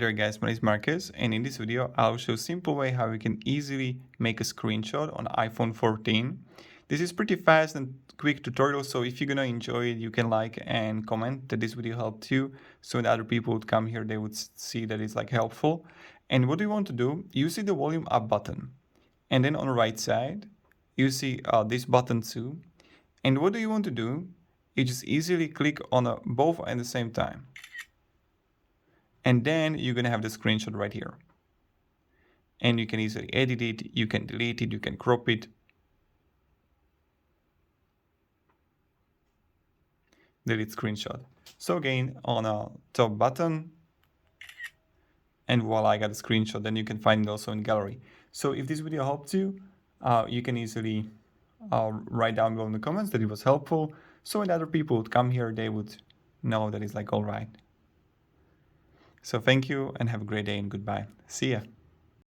Hey there guys, my name is Marcus, and in this video I'll show a simple way how you can easily make a screenshot on iPhone 14. This is pretty fast and quick tutorial, so if you're gonna enjoy it, you can like and comment that this video helped you, so when other people would come here they would see that it's like helpful. And what you want to do, you see the volume up button, and then on the right side you see this button too. And what do you want to do? You just easily click on both at the same time. And then you're going to have the screenshot right here. And you can easily edit it, you can delete it, you can crop it. Delete screenshot. So again, on a top button, and voila, I got a screenshot. Then you can find it also in gallery. So if this video helped you, you can easily write down below in the comments that it was helpful. So when other people would come here, they would know that it's like all right. So thank you and have a great day and goodbye. See ya.